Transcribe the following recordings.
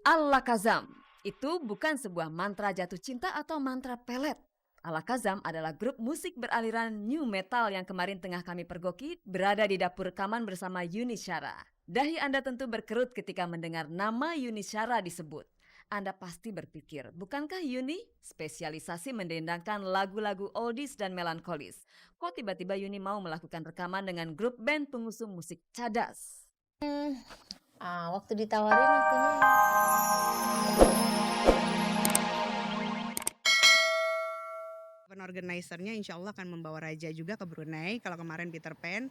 Al-Lakazam itu bukan sebuah mantra jatuh cinta atau mantra pelet. Al-Lakazam adalah grup musik beraliran new metal yang kemarin tengah kami pergoki berada di dapur rekaman bersama Yuni Syara. Dahi Anda tentu berkerut ketika mendengar nama Yuni Syara disebut. Anda pasti berpikir, bukankah Yuni spesialisasi mendendangkan lagu-lagu oldies dan melankolis? Kok tiba-tiba Yuni mau melakukan rekaman dengan grup band pengusung musik cadas? Waktu ditawarin akunya Event organizer-nya insya Allah akan membawa Raja juga ke Brunei. Kalau kemarin Peter Pan.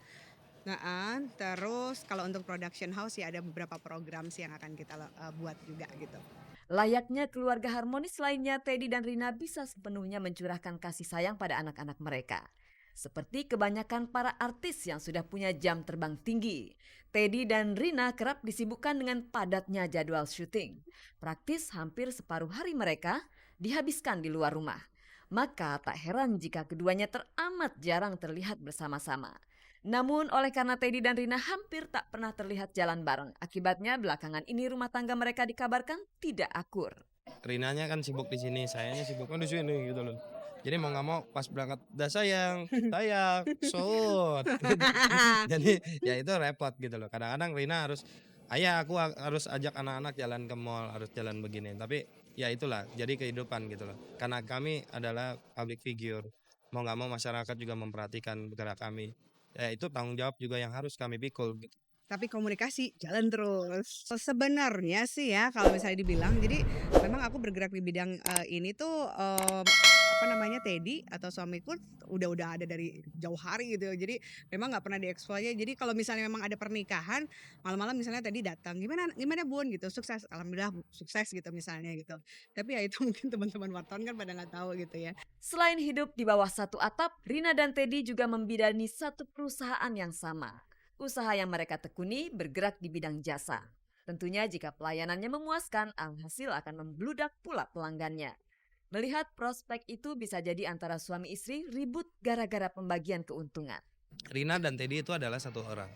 Terus kalau untuk production house ya ada beberapa program sih yang akan kita buat juga gitu. Layaknya keluarga harmonis lainnya, Teddy dan Rina bisa sepenuhnya mencurahkan kasih sayang pada anak-anak mereka. Seperti kebanyakan para artis yang sudah punya jam terbang tinggi, Teddy dan Rina kerap disibukkan dengan padatnya jadwal syuting. Praktis hampir separuh hari mereka dihabiskan di luar rumah. Maka tak heran jika keduanya teramat jarang terlihat bersama-sama. Namun oleh karena Teddy dan Rina hampir tak pernah terlihat jalan bareng, akibatnya belakangan ini rumah tangga mereka dikabarkan tidak akur. Rinanya kan sibuk di sini, sayanya sibuk kan di sini gitu loh. Jadi mau nggak mau pas berangkat, dah sayang, shoot. Jadi ya itu repot gitu loh. Kadang-kadang Rina harus, ayah aku harus ajak anak-anak jalan ke mall, harus jalan begini. Tapi ya itulah, jadi kehidupan gitu loh. Karena kami adalah public figure, mau nggak mau masyarakat juga memperhatikan gerak kami. Ya itu tanggung jawab juga yang harus kami pikul gitu. Tapi komunikasi jalan terus. Sebenarnya sih ya kalau misalnya dibilang, jadi memang aku bergerak di bidang ini tuh Teddy atau suamiku udah ada dari jauh hari gitu. Jadi memang nggak pernah dieksploitasi. Jadi kalau misalnya memang ada pernikahan, malam-malam misalnya Teddy datang, gimana Bun gitu, sukses, alhamdulillah sukses gitu misalnya gitu. Tapi ya itu mungkin teman-teman wartawan kan pada nggak tahu gitu ya. Selain hidup di bawah satu atap, Rina dan Teddy juga membidani satu perusahaan yang sama. Usaha yang mereka tekuni bergerak di bidang jasa. Tentunya jika pelayanannya memuaskan, alhasil akan membludak pula pelanggannya. Melihat prospek itu bisa jadi antara suami istri ribut gara-gara pembagian keuntungan. Rina dan Teddy itu adalah satu orang.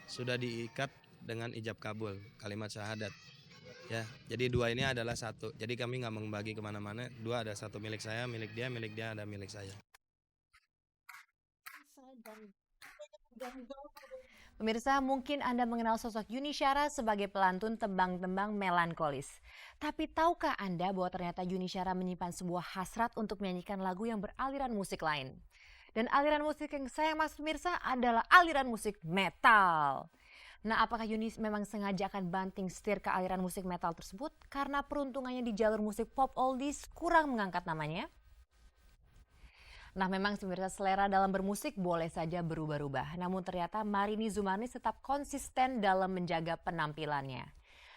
Sudah diikat dengan ijab kabul, kalimat syahadat. Ya, jadi dua ini adalah satu. Jadi kami nggak membagi kemana-mana. Dua ada satu milik saya, milik dia ada milik saya. Pemirsa, mungkin Anda mengenal sosok Yuni Syara sebagai pelantun tembang-tembang melankolis. Tapi tahukah Anda bahwa ternyata Yuni Syara menyimpan sebuah hasrat untuk menyanyikan lagu yang beraliran musik lain? Dan aliran musik yang saya maksud pemirsa adalah aliran musik metal. Nah, apakah Yuni memang sengaja akan banting setir ke aliran musik metal tersebut karena peruntungannya di jalur musik pop oldies kurang mengangkat namanya? Nah, memang pemirsa, selera dalam bermusik boleh saja berubah-ubah. Namun ternyata Marini Zumarnis tetap konsisten dalam menjaga penampilannya.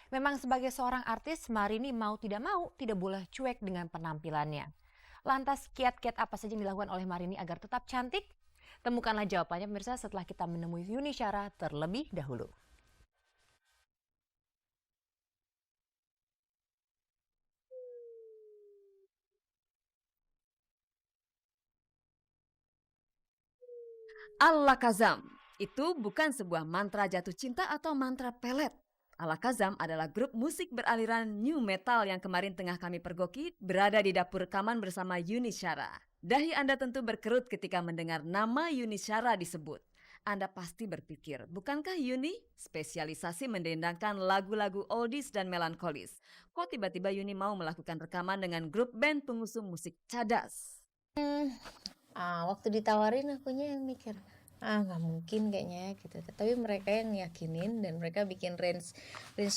Memang sebagai seorang artis, Marini mau tidak boleh cuek dengan penampilannya. Lantas kiat-kiat apa saja yang dilakukan oleh Marini agar tetap cantik? Temukanlah jawabannya pemirsa setelah kita menemui Yuni Syara terlebih dahulu. Al-Lakazam itu bukan sebuah mantra jatuh cinta atau mantra pelet. Al-Lakazam adalah grup musik beraliran new metal yang kemarin tengah kami pergoki berada di dapur rekaman bersama Yuni Syara. Dahi Anda tentu berkerut ketika mendengar nama Yuni Syara disebut. Anda pasti berpikir, bukankah Yuni spesialisasi mendendangkan lagu-lagu oldies dan melankolis? Kok tiba-tiba Yuni mau melakukan rekaman dengan grup band pengusung musik cadas? Waktu ditawarin akunya yang mikir, nggak mungkin kayaknya gitu. Tapi mereka yang yakinin dan mereka bikin range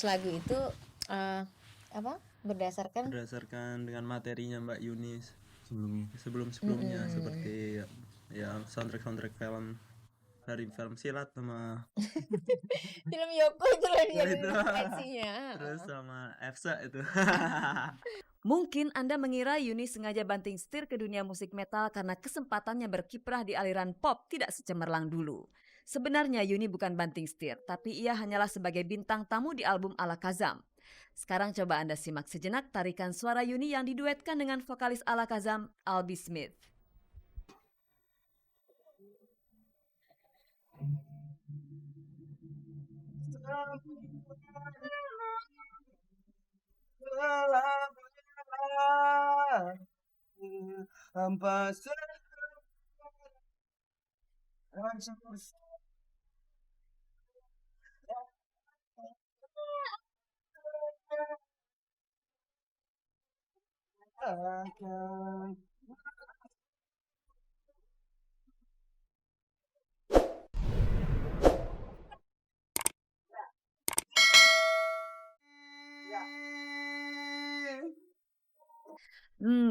lagu itu berdasarkan dengan materinya Mbak Yunis sebelumnya seperti ya soundtrack film dari film silat sama film Yoko itu lagi yang itu. inspirasinya. Terus sama EFSA itu. Mungkin Anda mengira Yuni sengaja banting setir ke dunia musik metal karena kesempatannya berkiprah di aliran pop tidak secemerlang dulu. Sebenarnya Yuni bukan banting setir, tapi ia hanyalah sebagai bintang tamu di album Al-Lakazam. Sekarang coba Anda simak sejenak tarikan suara Yuni yang diduetkan dengan vokalis Al-Lakazam, Albi Smith. Hampa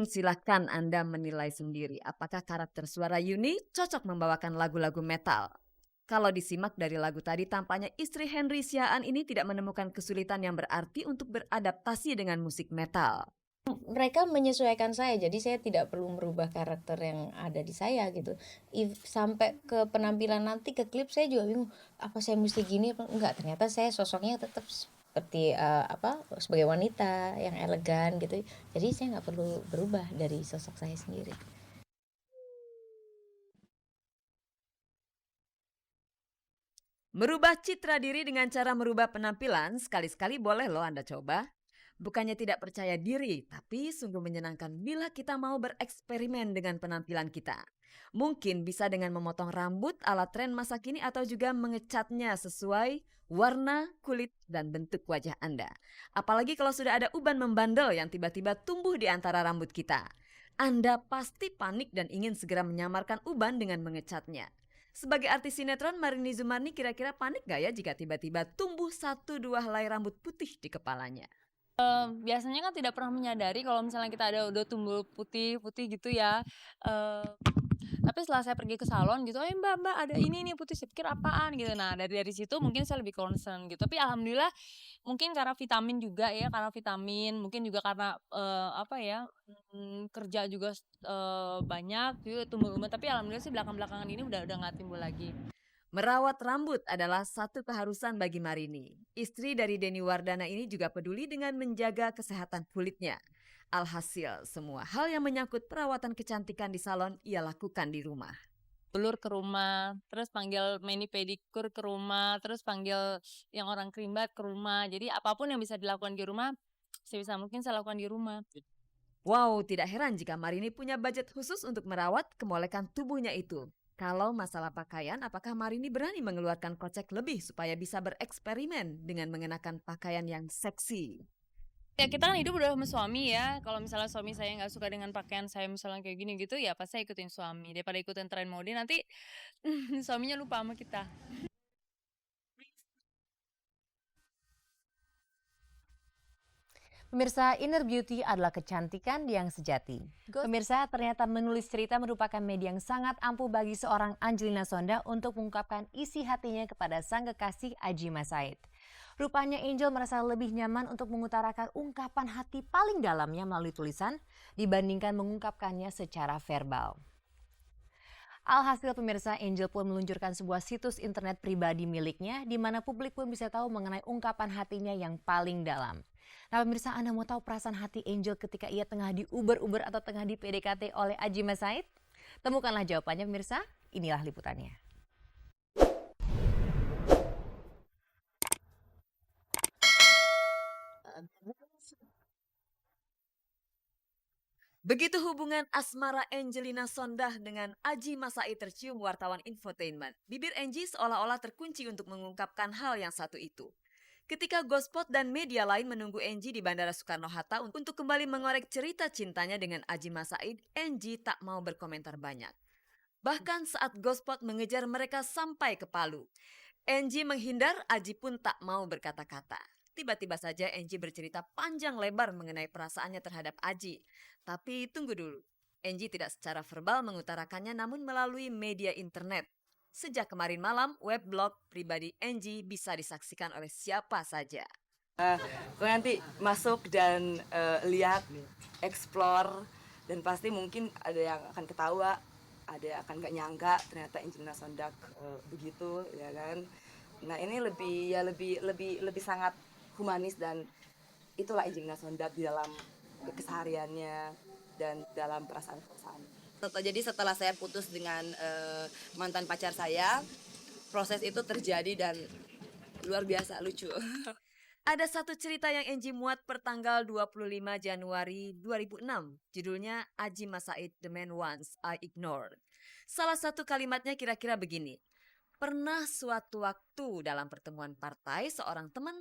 Silakan Anda menilai sendiri apakah karakter suara Yuni cocok membawakan lagu-lagu metal. Kalau disimak dari lagu tadi tampaknya istri Henry Siaan ini tidak menemukan kesulitan yang berarti untuk beradaptasi dengan musik metal. Mereka menyesuaikan saya, jadi saya tidak perlu merubah karakter yang ada di saya gitu. Sampai ke penampilan nanti ke klip saya juga bingung, apa saya mesti gini apa enggak, ternyata saya sosoknya tetap seperti sebagai wanita yang elegan gitu. Jadi saya nggak perlu berubah dari sosok saya sendiri. Merubah citra diri dengan cara merubah penampilan sekali-sekali boleh loh Anda coba. Bukannya tidak percaya diri, tapi sungguh menyenangkan bila kita mau bereksperimen dengan penampilan kita. Mungkin bisa dengan memotong rambut ala tren masa kini atau juga mengecatnya sesuai warna, kulit, dan bentuk wajah Anda. Apalagi kalau sudah ada uban membandel yang tiba-tiba tumbuh di antara rambut kita. Anda pasti panik dan ingin segera menyamarkan uban dengan mengecatnya. Sebagai artis sinetron, Marini Zumarni kira-kira panik gak ya jika tiba-tiba tumbuh 1-2 helai rambut putih di kepalanya? Biasanya kan tidak pernah menyadari kalau misalnya kita udah tumbuh putih-putih gitu ya. Tapi setelah saya pergi ke salon gitu, mbak ada ini nih putih, saya pikir apaan gitu. Nah dari situ mungkin saya lebih concern gitu. Tapi alhamdulillah mungkin karena vitamin juga ya, mungkin juga karena kerja juga banyak juga tumbuh umat. Tapi alhamdulillah sih belakangan ini udah nggak timbul lagi. Merawat rambut adalah satu keharusan bagi Marini. Istri dari Denny Wardana ini juga peduli dengan menjaga kesehatan kulitnya. Alhasil, semua hal yang menyangkut perawatan kecantikan di salon ia lakukan di rumah. Ulur ke rumah, terus panggil mani pedikur ke rumah, terus panggil yang orang krimbat ke rumah. Jadi apapun yang bisa dilakukan di rumah, sebisa mungkin saya lakukan di rumah. Wow, tidak heran jika Marini punya budget khusus untuk merawat kemolekan tubuhnya itu. Kalau masalah pakaian, apakah Marini berani mengeluarkan kocek lebih supaya bisa bereksperimen dengan mengenakan pakaian yang seksi? Ya kita kan hidup udah sama suami ya. Kalau misalnya suami saya nggak suka dengan pakaian saya misalnya kayak gini gitu, ya pasti saya ikutin suami. Daripada ikutin tren mode nanti suaminya lupa sama kita. Pemirsa, inner beauty adalah kecantikan yang sejati. Pemirsa, ternyata menulis cerita merupakan media yang sangat ampuh bagi seorang Angelina Sonda untuk mengungkapkan isi hatinya kepada sang kekasih Adji Massaid. Rupanya Angel merasa lebih nyaman untuk mengutarakan ungkapan hati paling dalamnya melalui tulisan dibandingkan mengungkapkannya secara verbal. Alhasil pemirsa, Angel pun meluncurkan sebuah situs internet pribadi miliknya di mana publik pun bisa tahu mengenai ungkapan hatinya yang paling dalam. Nah pemirsa, Anda mau tahu perasaan hati Angel ketika ia tengah diuber-uber atau tengah di PDKT oleh Adji Massaid? Temukanlah jawabannya pemirsa, inilah liputannya. Begitu hubungan asmara Angelina Sondah dengan Adji Massaid tercium wartawan infotainment. Bibir Angie seolah-olah terkunci untuk mengungkapkan hal yang satu itu. Ketika Gospot dan media lain menunggu Angie di Bandara Soekarno-Hatta untuk kembali mengorek cerita cintanya dengan Adji Massaid, Angie tak mau berkomentar banyak. Bahkan saat Gospot mengejar mereka sampai ke Palu, Angie menghindar, Adji pun tak mau berkata-kata. Tiba-tiba saja Angie bercerita panjang lebar mengenai perasaannya terhadap Adji. Tapi tunggu dulu, Angie tidak secara verbal mengutarakannya namun melalui media internet. Sejak kemarin malam, web blog pribadi Angie bisa disaksikan oleh siapa saja. Kau nanti masuk dan lihat, explore, dan pasti mungkin ada yang akan ketawa, ada yang akan gak nyangka ternyata Angelina Sondag begitu, ya kan? Nah ini lebih sangat humanis dan itulah Angelina Sondag di dalam kesehariannya dan dalam perasaan-perasaan. Jadi setelah saya putus dengan mantan pacar saya, proses itu terjadi dan luar biasa lucu. Ada satu cerita yang Angie muat pertanggal 25 Januari 2006. Judulnya Ajim Masaid, The Man Once I Ignored. Salah satu kalimatnya kira-kira begini. Pernah suatu waktu dalam pertemuan partai seorang teman